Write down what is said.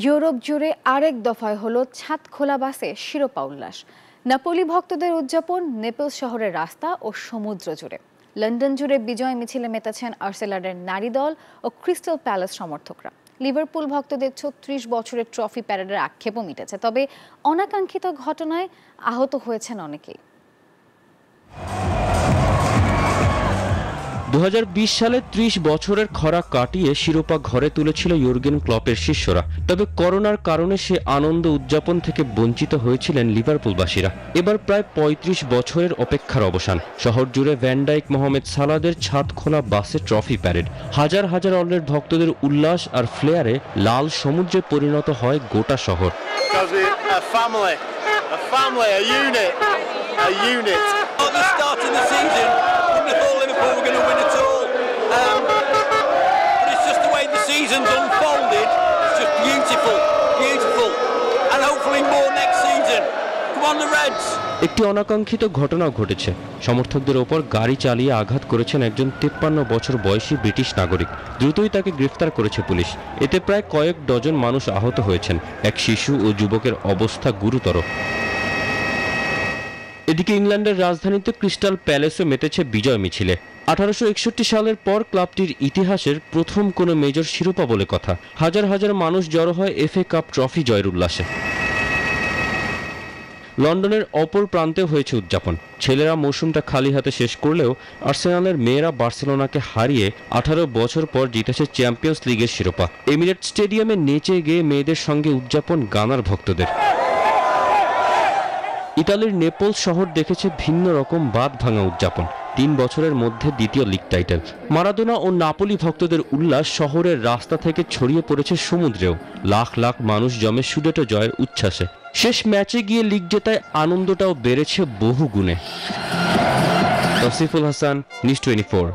Europe জুড়ে আরেক দফায় হলো ছাদ খোলা বাসে শিরোপা উল্লাস। নাপোলি ভক্তদের উদযাপন নেপলস শহরের রাস্তা ও সমুদ্র জুড়ে। লন্ডন জুড়ে বিজয় মিছিলে মেতেছেন আর্সেনালের নারী দল ও ক্রিস্টাল প্যালেস সমর্থকরা। লিভারপুল ভক্তদের ৩৬ বছরের ট্রফি প্যারেডের আক্ষেপও মিটেছে, তবে অনাকাঙ্ক্ষিত ঘটনায় আহত হয়েছেন অনেকেই। ২০২০ সালে ৩০ বছরের খরা কাটিয়ে শিরোপা ঘরে তুলেছিল ইয়র্গেন ক্লপের শিষ্যরা। তবে করোনার কারণে সে আনন্দ উদযাপন থেকে বঞ্চিত হয়েছিলেন লিভারপুলবাসীরা। এবার প্রায় ৩৫ বছরের অপেক্ষার অবসান। শহর জুড়ে ভ্যান ডাইক, মোহামেদ সালাদের ছাদ খোলা বাসে ট্রফি প্যারেড। হাজার হাজার অন্যের ভক্তদের উল্লাস আর ফ্লেয়ারে লাল সমুদ্রে পরিণত হয় গোটা শহর। একটি অনাকাঙ্ক্ষিত ঘটনা ঘটেছে। সমর্থকদের ওপর গাড়ি চালিয়ে আঘাত করেছেন একজন ৫৩ বছর বয়সী ব্রিটিশ নাগরিক। দ্রুতই তাকে গ্রেফতার করেছে পুলিশ। এতে প্রায় কয়েক ডজন মানুষ আহত হয়েছেন। এক শিশু ও যুবকের অবস্থা গুরুতর। এদিকে ইংল্যান্ডের রাজধানীতে ক্রিস্টাল প্যালেসে মেতেছে বিজয় মিছিলে। ১৮৬১ সালের পর ক্লাবটির ইতিহাসের প্রথম কোনো মেজর শিরোপা বলে কথা। হাজার হাজার মানুষ জড়ো হয় এফএ কাপ ট্রফি জয়ের উল্লাসে। লন্ডনের অপর প্রান্তে হয়েছে উদযাপন। ছেলেরা মৌসুমটা খালি হাতে শেষ করলেও আর্সেনালের মেয়েরা বার্সেলোনাকে হারিয়ে ১৮ বছর পর জিতেছে চ্যাম্পিয়ন্স লিগের শিরোপা। এমিরেটস স্টেডিয়ামে নেচে গেয়ে মেয়েদের সঙ্গে উদযাপন গানার ভক্তদের। ইতালির নেপলস শহর দেখেছে ভিন্ন রকম বাঁধ ভাঙা উদযাপন। ৩ বছরের মধ্যে দ্বিতীয় লিগ টাইটেল। মারাদোনা ও নাপোলি ভক্তদের উল্লাস শহরের রাস্তা থেকে ছড়িয়ে পড়েছে সমুদ্রেও। লাখ লাখ মানুষ জমে সুডেটো জয়ের উচ্ছ্বাসে। শেষ ম্যাচে গিয়ে লিগ জেতায় আনন্দটাও বেড়েছে বহু গুণে। তৌসিফুল হাসান, নিউজ 24।